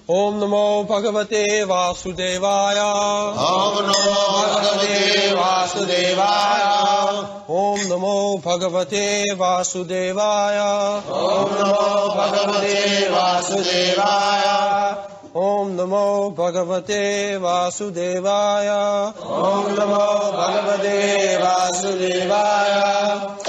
Om Namo Bhagavate Vasudevaya. Om Namo Bhagavate Vasudevaya. Om Namo Bhagavate Vasudevaya. Om Namo Bhagavate Vasudevaya. Om Namo Bhagavate Vasudevaya. Om Namo Bhagavate Vasudevaya.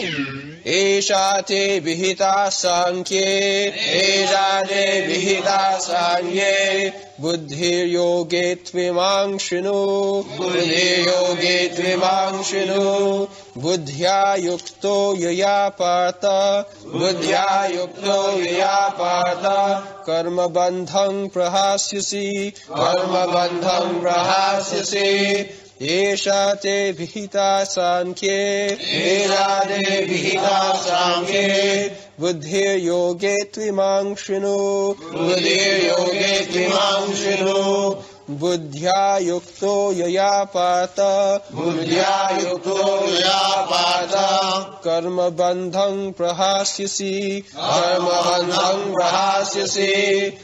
Esha te vihita sankhye. Esha te vihita sankhye. Buddhir yoge tvimang shinu. Buddhir yoge tvimang shinu. Buddhya yukto yaya partha. Buddhya yukto yaya partha. Karma bandhang prahasyasi. Karma bandham prahasyasi. Esha te vihita sankhye. Esha te vihita sankhye. Buddhir yoge tvimang shinu. Buddhir yoge tvimang shinu. Buddhya yukto yaya partha. Buddhya yukto yaya partha. Karma bandhang prahasyasi. Karma bandham prahasyasi.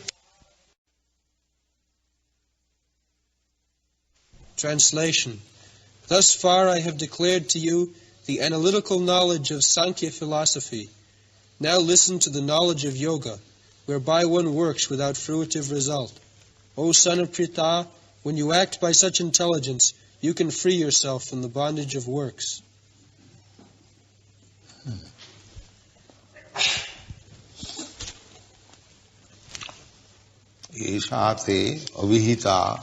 Translation. Thus far I have declared to you the analytical knowledge of Sankhya philosophy. Now listen to the knowledge of yoga, whereby one works without fruitive result. O son of Pritha, when you act by such intelligence, you can free yourself from the bondage of works. Esha te avihita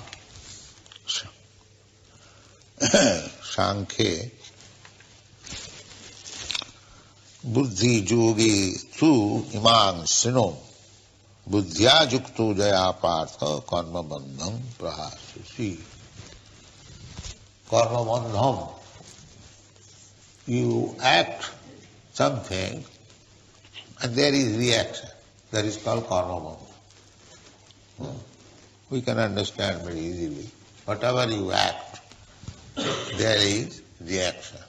Sankhye Buddhi yogi tu imang sino Buddhya yukto jaya partha karma bandham prahasyasi. Karma bandham. You act something and there is reaction. That is called karma bandham. We can understand very easily. Whatever you act, there is reaction.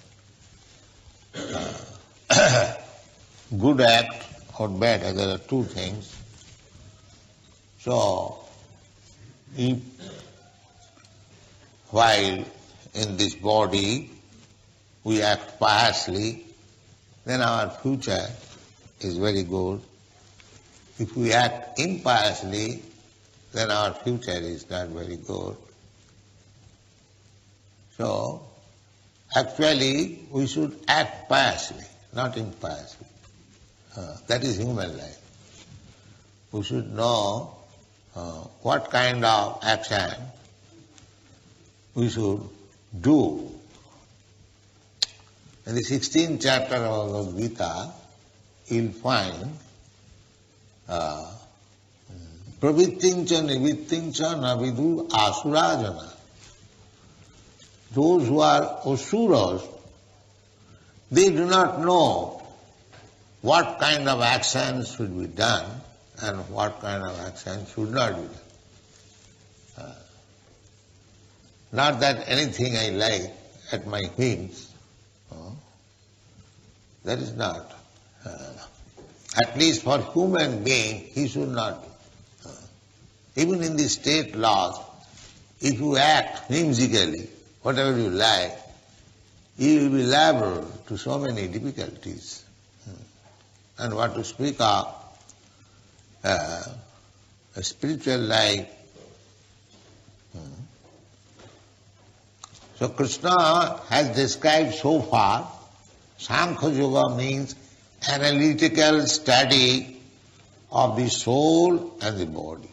Good act or bad act, there are two things. So, if while in this body we act piously, then our future is very good. If we act impiously, then our future is not very good. So, actually, we should act piously, not impiously. That is human life. We should know what kind of action we should do. In the 16th chapter of Bhagavad Gita, you'll find pravittincha nivittincha navidu asurajana. Those who are asuras, they do not know what kind of actions should be done and what kind of action should not be done. Not that anything I like at my whims, that is not. At least for human being, he should not do. Even in the state laws, if you act whimsically, whatever you like, you will be liable to so many difficulties. And what to speak of a spiritual life. So Krishna has described so far, Sankhya Yoga means analytical study of the soul and the body.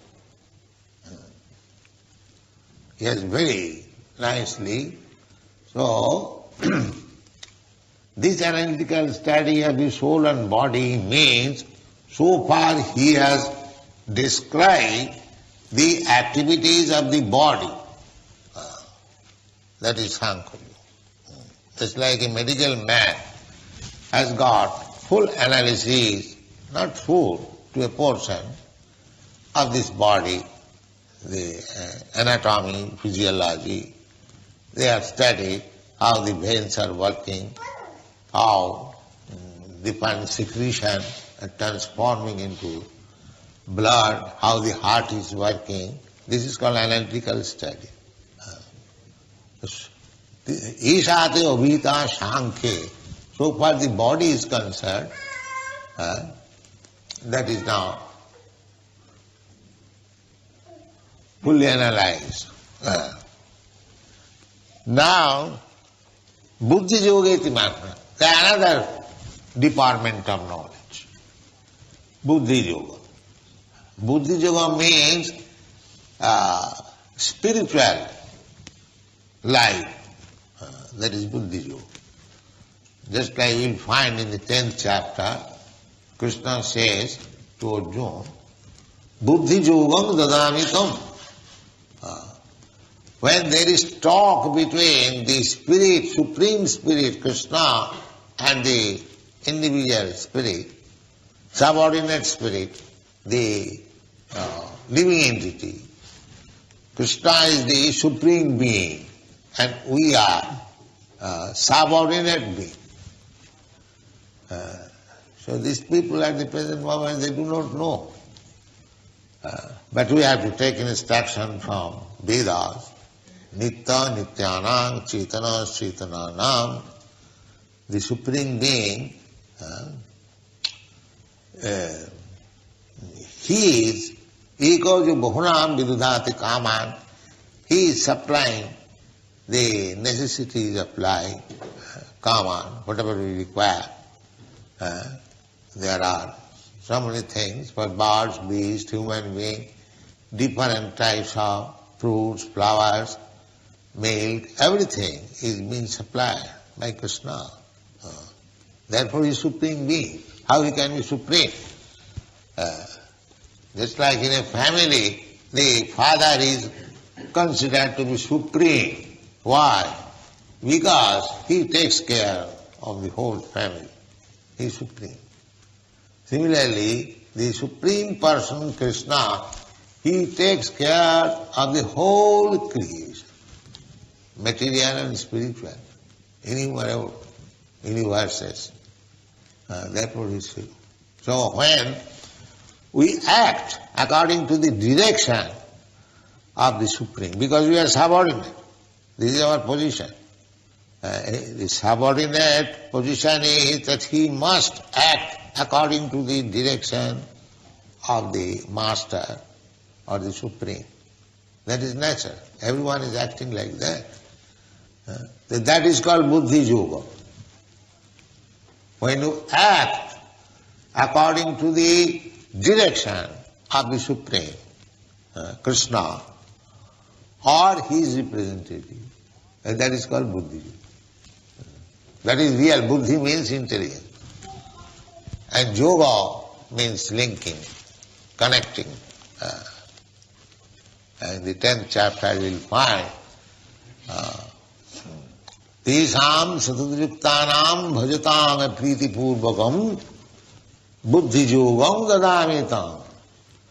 Yes, very nicely. So, this analytical study of the soul and body means, so far he has described the activities of the body. That is Sankhya. Just like a medical man has got full analysis, not full, to a portion of this body, the anatomy, physiology. They have studied how the veins are working, how the fine secretion are transforming into blood, how the heart is working. This is called analytical study. Ishate obhita shankhe. So far the body is concerned, that is now fully analyzed. Now, buddhi yoga iti mantra. Another department of knowledge. Buddhi yoga. Buddhi yoga means spiritual life. That is buddhi yoga. Just like you will find in the 10th chapter, Krishna says to Arjuna, buddhi yogam dadamitam. When there is talk between the spirit, supreme spirit, Krishna, and the individual spirit, subordinate spirit, the living entity, Krishna is the supreme being, and we are subordinate being. So these people at the present moment, they do not know. But we have to take instruction from Vedas. Nitya Nityanam Chaitana Chaitananam. The Supreme Being, He is Eko Bahunam Vidudhati Kaman. He is supplying the necessities of life, Kaman, whatever we require. There are so many things for birds, beasts, human beings, different types of fruits, flowers, milk, everything is being supplied by Krishna. Therefore he is supreme being. How he can be supreme? Just like in a family, the father is considered to be supreme. Why? Because he takes care of the whole family. He is supreme. Similarly, the Supreme Person, Krishna, he takes care of the whole creation, material and spiritual, innumerable universes. Therefore he is free. So when we act according to the direction of the Supreme, because we are subordinate, this is our position. The subordinate position is that he must act according to the direction of the Master or the Supreme. That is nature. Everyone is acting like that. That is called buddhi yoga. When you act according to the direction of the Supreme, Krishna, or his representative, that is called buddhi yoga. That is real. Buddhi means intelligence. And yoga means linking, connecting. In the 10th chapter you will find Tesam satadriptanam bhajatam priti purvakam buddhi yogam dadamitam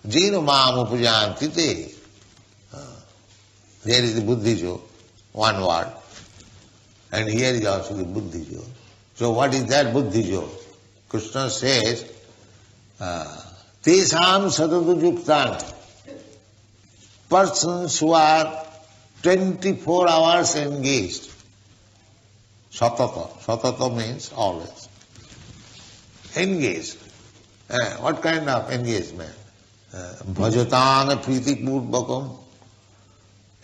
jina mam upajanti te. There is the buddhi yoga, one word. And here is also the buddhi yoga. So what is that buddhi yoga? Krishna says, Tesam satadriptanam. Persons who are 24 hours engaged. Satata. Satata means always. Engaged. What kind of engagement? Bhajatana priti purvakam.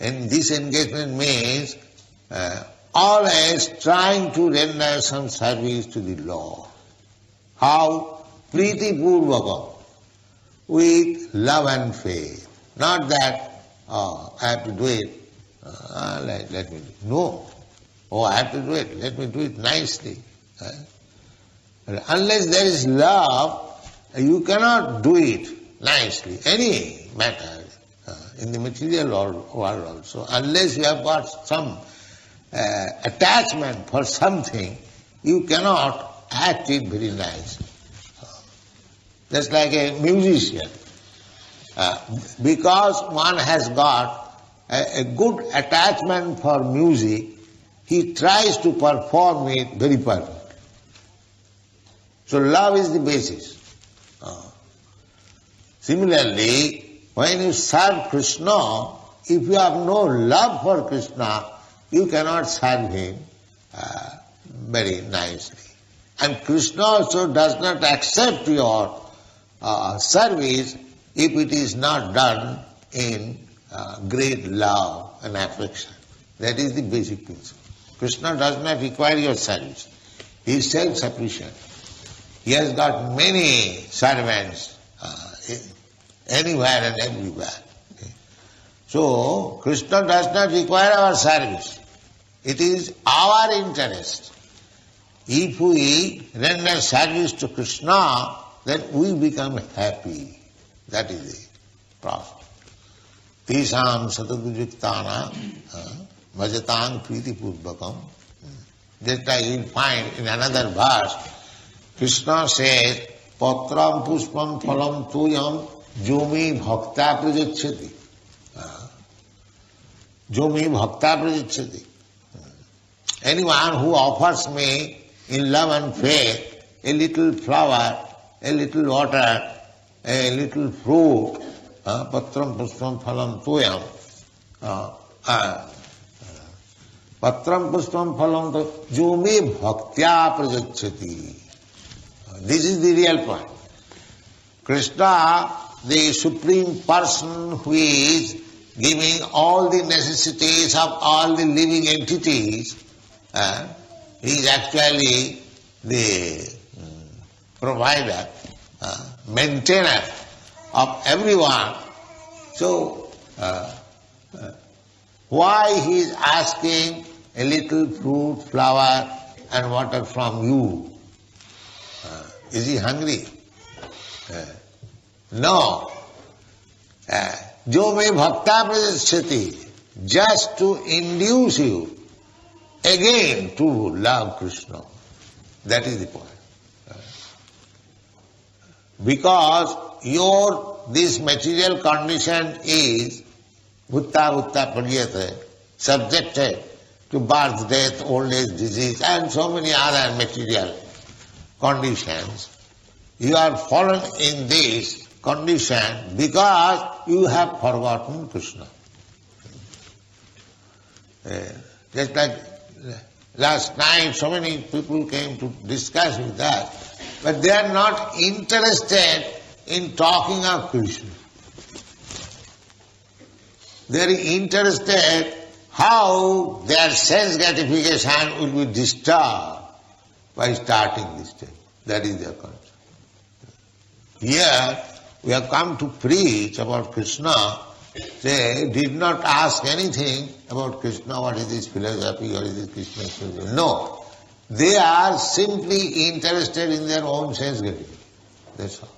And this engagement means always trying to render some service to the Lord. How? Priti purvakam. With love and faith. Not that, I have to do it, let me do it. No. I have to do it, let me do it nicely. Unless there is love, you cannot do it nicely. Any matter, in the material world also. Unless you have got some attachment for something, you cannot act it very nice. Just like a musician. Because one has got a good attachment for music, he tries to perform it very perfectly. So love is the basis. Similarly, when you serve Krishna, if you have no love for Krishna, you cannot serve him very nicely. And Krishna also does not accept your service if it is not done in great love and affection. That is the basic principle. Krishna does not require your service. He is self-sufficient. He has got many servants anywhere and everywhere. Okay. So, Krishna does not require our service. It is our interest. If we render service to Krishna, then we become happy. That is the process. Tisam satadujuktanam bhajatang priti purvakam. Just like you will find in another verse, Krishna says, Patram puspam phalam tuyam jomi bhakta prajachyati. Jomi bhakta prajachyati. Anyone who offers me in love and faith a little flower, a little water, a little fruit, patram puspam phalam tuyam, patram puspam phalam tuyam, jomi bhaktya prajachyati. This is the real point. Krishna, the Supreme Person who is giving all the necessities of all the living entities, he is actually the provider, maintainer of everyone. So, why he is asking a little fruit, flower and water from you? Is he hungry? No. Jo me bhakta prajachyati, just to induce you again to love Krishna. That is the point. Because this material condition is bhutta paryate, subjected to birth, death, old age, disease and so many other material conditions. You are fallen in this condition because you have forgotten Krishna. Just like last night, so many people came to discuss with us, but they are not interested in talking of Krishna. They are interested how their sense gratification will be disturbed by starting this thing. That is their concern. Here, we have come to preach about Krishna. They did not ask anything about Krishna, what is his philosophy, what is his Krishna philosophy. No. They are simply interested in their own sense gratification. That's all.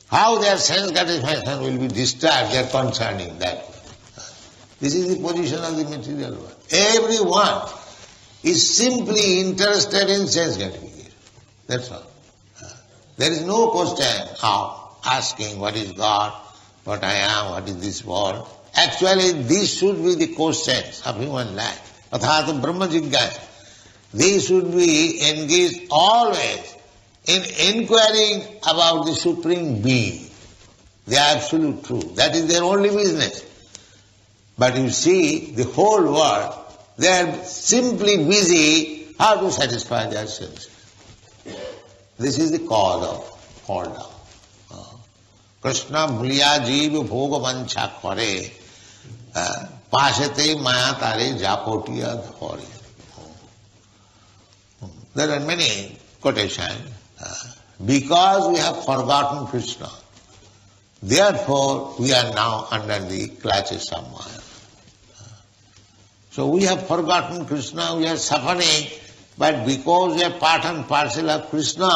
How their sense gratification will be disturbed, they are concerned in that. This is the position of the material world. Everyone is simply interested in sense gratification. That's all. There is no question of asking what is God, what I am, what is this world. Actually, these should be the questions of human life. Athata Brahma Jigyasa. They should be engaged always in inquiring about the Supreme Being, the Absolute Truth. That is their only business. But you see, the whole world, they are simply busy how to satisfy their senses. This is the cause of fall down. Krishna bhulya jeev bhoga vancha kare, pashate maya tare japotiya dhori. There are many quotations. Because we have forgotten Krishna, therefore we are now under the clutches of Maya. So we have forgotten Krishna, we are suffering, but because we are part and parcel of Krishna,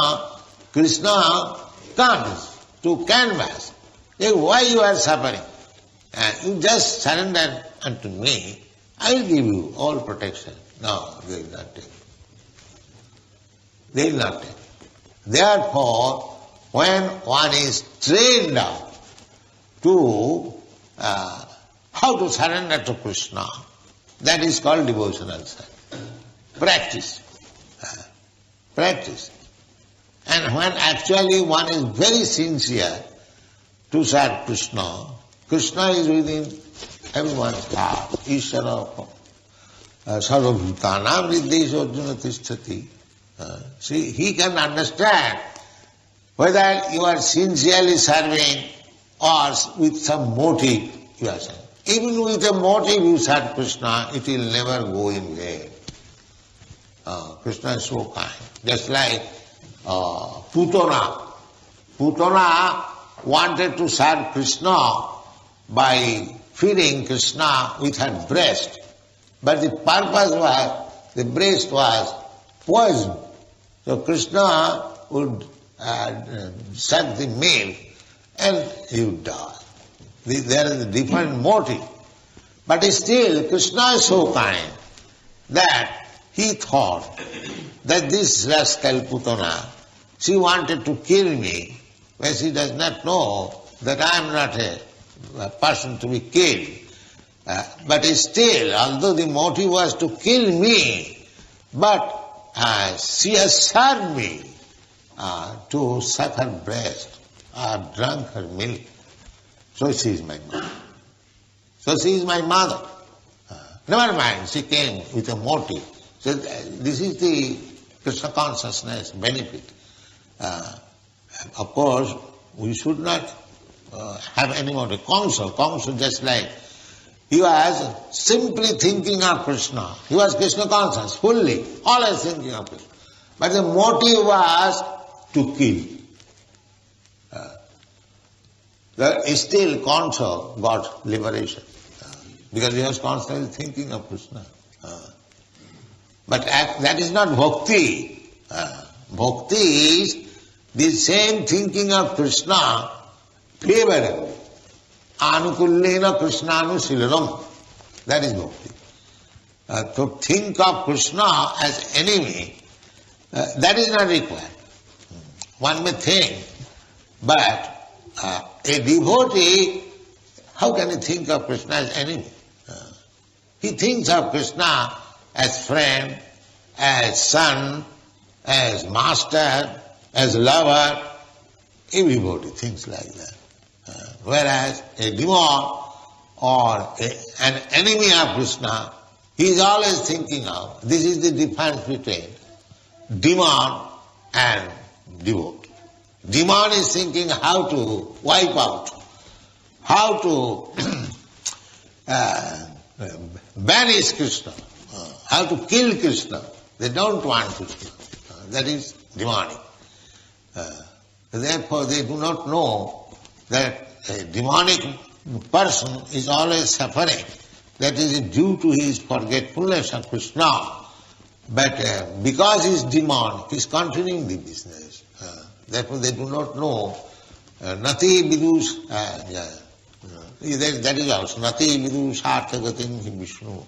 Krishna comes to canvas. Hey, why you are suffering? You just surrender unto me, I will give you all protection. No, they will not take. They will not take. Therefore, when one is trained up to how to surrender to Krishna, that is called devotional service. Practice. Practice. And when actually one is very sincere to serve Krishna, Krishna is within everyone's heart. Ishara sarvabhutanam riddheshu arjuna tisthati. See, he can understand whether you are sincerely serving or with some motive you are serving. Even with a motive you serve Krishna, it will never go in vain. Krishna is so kind. Just like Putana. Putana wanted to serve Krishna by feeding Krishna with her breast. But the purpose was, the breast was poison. So Krishna would suck the milk and he would die. There is a different motive. But still, Krishna is so kind that he thought that this rascal Putana, she wanted to kill me, but she does not know that I am not a person to be killed. But still, although the motive was to kill me, but she has served me to suck her breast or drunk her milk. So she is my mother. Never mind, she came with a motive. So this is the Krishna consciousness benefit. Of course, we should not have any motive. Kamsa just like he was simply thinking of Krishna. He was Krishna conscious, fully, always thinking of Krishna. But the motive was to kill. Still Kamsa got liberation because he was constantly thinking of Krishna. But that is not bhakti. Bhakti is the same thinking of Krishna favorably. Anukullena Krishnanushilanam. That is bhakti. To think of Krishna as enemy, that is not required. One may think, but a devotee, how can he think of Krishna as enemy? He thinks of Krishna as friend, as son, as master, as lover. Everybody thinks like that. Whereas a demon or an enemy of Krishna, he is always thinking of, this is the difference between demon and devotee. Demon is thinking how to wipe out, how to banish Krishna, how to kill Krishna. They don't want Krishna. That is demonic. Therefore, they do not know that a demonic person is always suffering. That is due to his forgetfulness of Krishna. But because he is demon, he is continuing the business. Therefore, they do not know. Nati vidus, that is also. Nati vidus arthagatim hi Vishnu.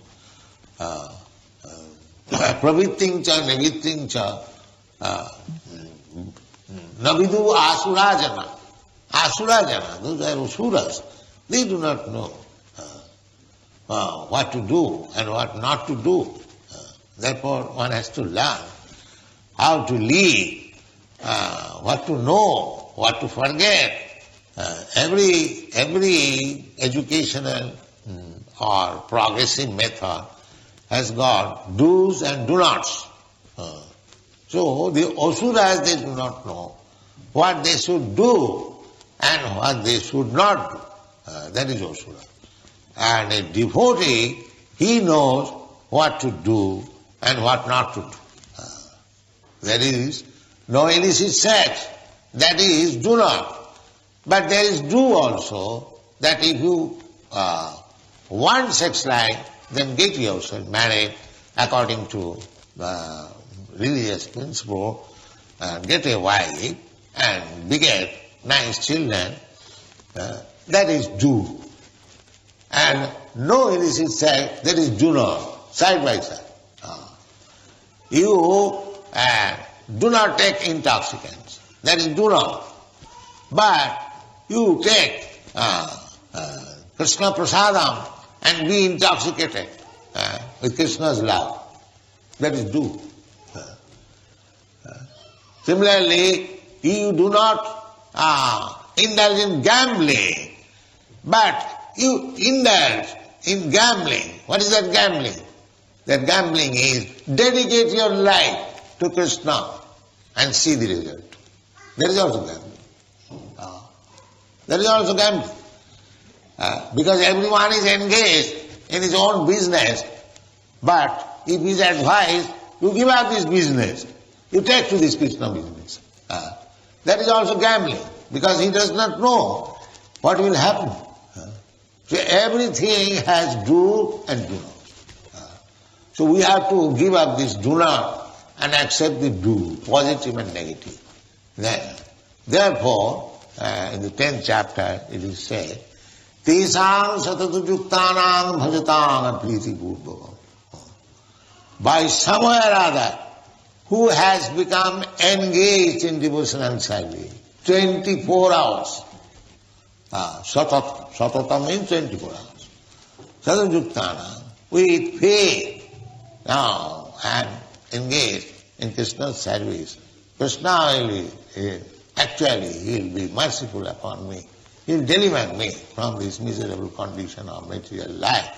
Pravitting cha nivitting cha. Navidu asura jana. Asura jana, those are asuras. They do not know what to do and what not to do. Therefore, one has to learn how to live, what to know, what to forget. Every educational or progressive method has got do's and do nots. So the asuras, they do not know what they should do and what they should not do. That is asura. And a devotee, he knows what to do and what not to do. There is no illicit sex. That is do not. But there is do also, that if you want sex life, then get yourself married according to religious principle, get a wife and beget nice children. That is do. And no illicit sex, that is do not, side by side. You do not take intoxicants, that is do not. But you take Krishna prasadam and be intoxicated with Krishna's love. That is do. Similarly, you do not indulge in gambling, but you indulge in gambling. What is that gambling? That gambling is dedicate your life to Krishna and see the result. That is also gambling. That is also gambling. Because everyone is engaged in his own business, but if he is advised, you give up this business, you take to this Krishna business. That is also gambling, because he does not know what will happen. So everything has do and do not. So we have to give up this do not and accept the do, positive and negative. Therefore, in the 10th chapter it is said, Tesam satatu yuktanam bhajatam apriti purvakam. By some way or other, who has become engaged in devotional service 24 hours. Satata means 24 hours. Satatu yuktana, with faith, now I am engaged in Krishna's service. Krishna will be, actually, he will be merciful upon me. He will deliver me from this miserable condition of material life.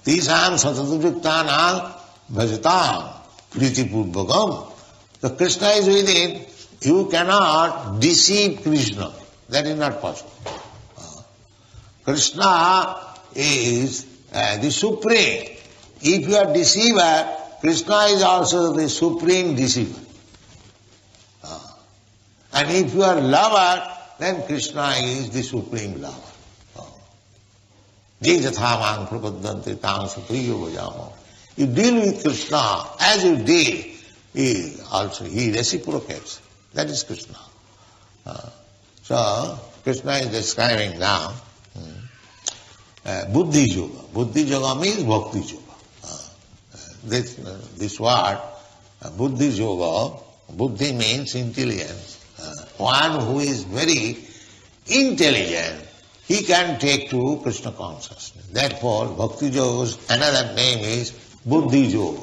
Tisam satatujuktanam bhajatam pritipurvakam. So Krishna is within. You cannot deceive Krishna. That is not possible. Krishna is the supreme. If you are deceiver, Krishna is also the supreme deceiver. And if you are lover, then Krishna is the supreme lover. Je jathamang prapaddante tam satriyo vajamo. You deal with Krishna as you deal, he reciprocates. That is Krishna. So Krishna is describing now Buddhi Yoga. Buddhi Yoga means Bhakti Yoga. This word, Buddhi Yoga, Buddhi means intelligence. One who is very intelligent, he can take to Krishna consciousness. Therefore, Bhakti Yoga's another name is Buddhi Yoga.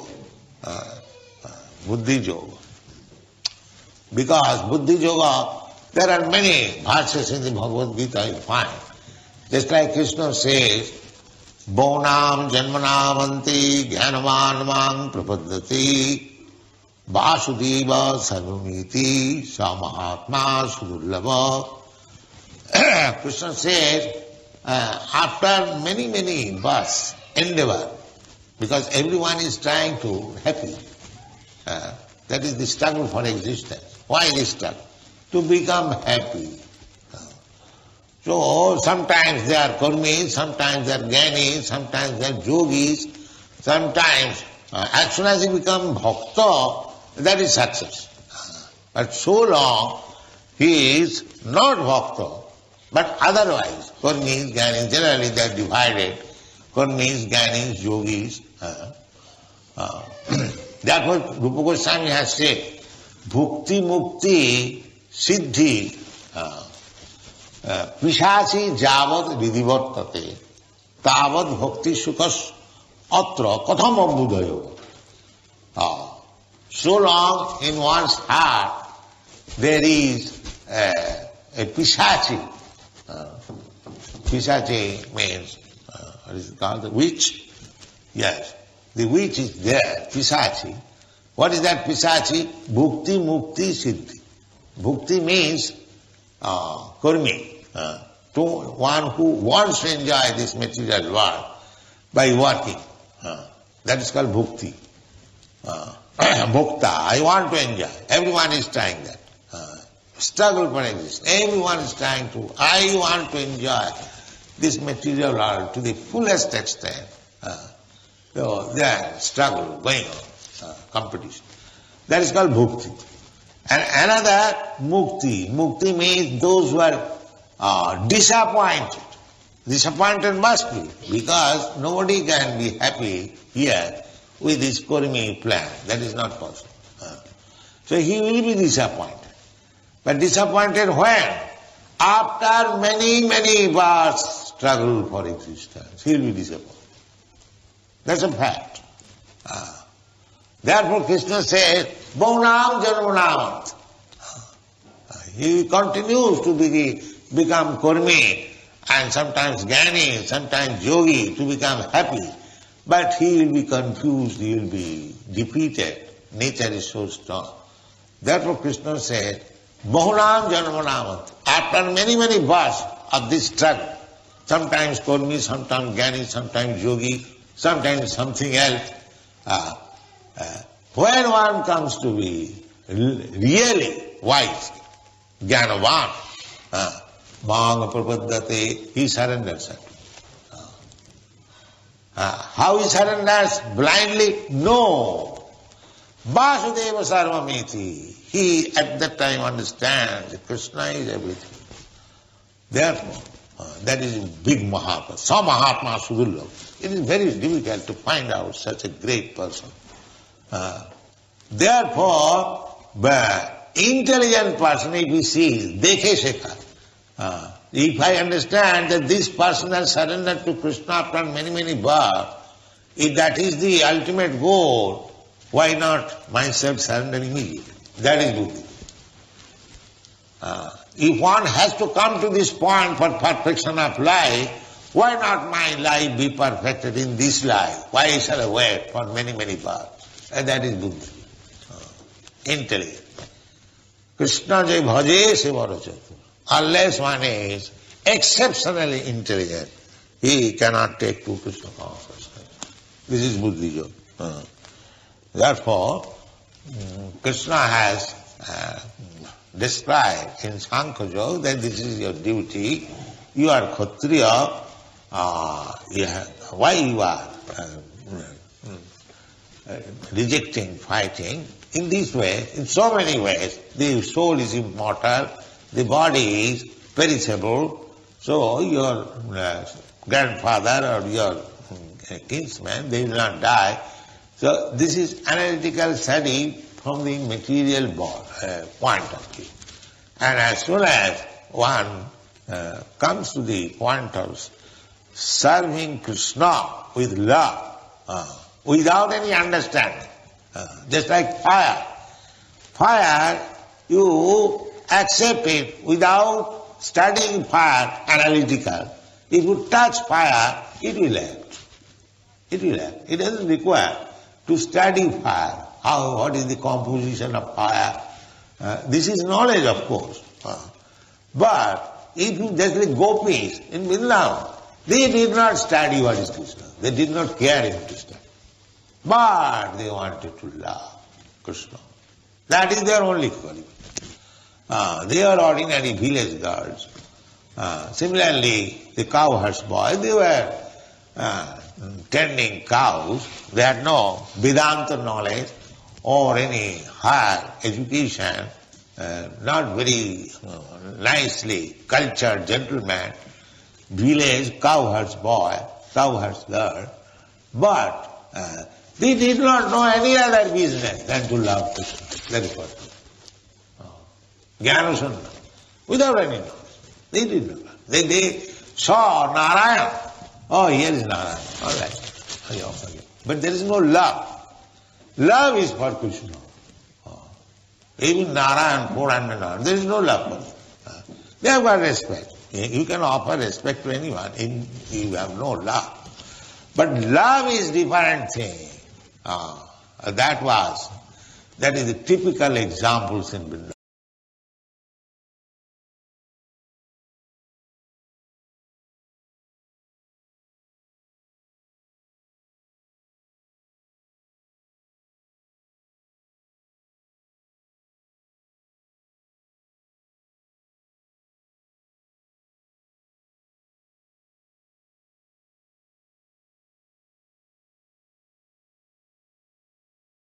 Buddhi Yoga. Because Buddhi Yoga, there are many verses in the Bhagavad Gita you find. Just like Krishna says, Bonam janmanavanti jnanavanamang prapaddati Vasudeva sarvamiti samahatma sudurlava. Krishna says, after many births, endeavor, because everyone is trying to happy. That is the struggle for existence. Why this struggle? To become happy. So sometimes they are karmis, sometimes they are jnanis, sometimes they are yogis, sometimes as soon as you become bhakta, that is success. But so long he is not bhakta, but otherwise, karmis, jnanis, generally they are divided, karmis, jnanis, yogis. Therefore Rupa Goswami has said, bhukti mukti siddhi Pishachi javad vidivartate tavad bhakti sukhas atra katham ambudhayo. So long in one's heart there is a Pishachi. Pishachi means, what is it called? The witch? Yes. The witch is there, Pishachi. What is that Pishachi? Bhukti mukti siddhi. Bhukti means karmi. To one who wants to enjoy this material world by working. That is called bhukti. Bhukta, I want to enjoy. Everyone is trying that. Struggle for existence. Everyone is trying to, I want to enjoy this material world to the fullest extent. So there is struggle going on, competition. That is called bhukti. And another mukti. Mukti means those who are disappointed. Disappointed must be, because nobody can be happy here with this karmi plan. That is not possible. So he will be disappointed. But disappointed when? After many births struggle for existence, he will be disappointed. That's a fact. Therefore Krishna says, Bhaunam Janmanam. He continues to become Kurmi and sometimes Jnani, sometimes Yogi to become happy. But he will be confused, he will be defeated. Nature is so strong. Therefore Krishna said, Bahunam Janmanam. After many, many births of this struggle, sometimes Kurmi, sometimes Jnani, sometimes Yogi, sometimes something else, when one comes to be really wise, Jnanavan, Bhanga Prapaddate, he surrenders. How he surrenders? Blindly? No. Vasudeva Sarvamiti. He at that time understands that Krishna is everything. Therefore, that is a big Mahatma. Some Mahatma Sudurlabh. It is very difficult to find out such a great person. Therefore, the intelligent person, if he sees, dekhe shekha. If I understand that this person has surrendered to Krishna after many, many births, if that is the ultimate goal, why not myself surrender immediately? That is buddhi. If one has to come to this point for perfection of life, why not my life be perfected in this life? Why shall I wait for many, many births? And that is buddhi. Intelligence. Krishna jai bhaje se varo chatur. Unless one is exceptionally intelligent, he cannot take to Krishna consciousness. This is buddhi yoga. Therefore, Krishna has described in Sankhya Yoga that this is your duty. You are Kshatriya. Why you are rejecting fighting? In this way, in so many ways, the soul is immortal, the body is perishable, so your grandfather or your kinsman, they will not die. So this is analytical study from the material point of view. And as soon as one comes to the point of serving Krishna with love, without any understanding, just like fire. Fire, you accept it without studying fire analytical. If you touch fire, it will act. It will act. It doesn't require to study fire. What is the composition of fire? This is knowledge, of course. But if you just like gopis in Vrindavan, they did not study what is Krishna. They did not care even to study. But they wanted to love Krishna. That is their only qualification. They are ordinary village girls. Similarly, the cowherd's boy, they were tending cows. They had no Vedanta knowledge or any higher education, not very nicely cultured gentleman, village cowherd's boy, cowherd's girl. But they did not know any other business than to love Krishna. That is what. Jnana, without any knowledge. They did not know. They saw Narayana. Oh, here is Narayana. All right. But there is no love. Love is for Krishna. Even Narayana, 400 Narayana, there is no love for him. They have got respect. You can offer respect to anyone if you have no love. But love is different thing. That is the typical examples in Vrindavan.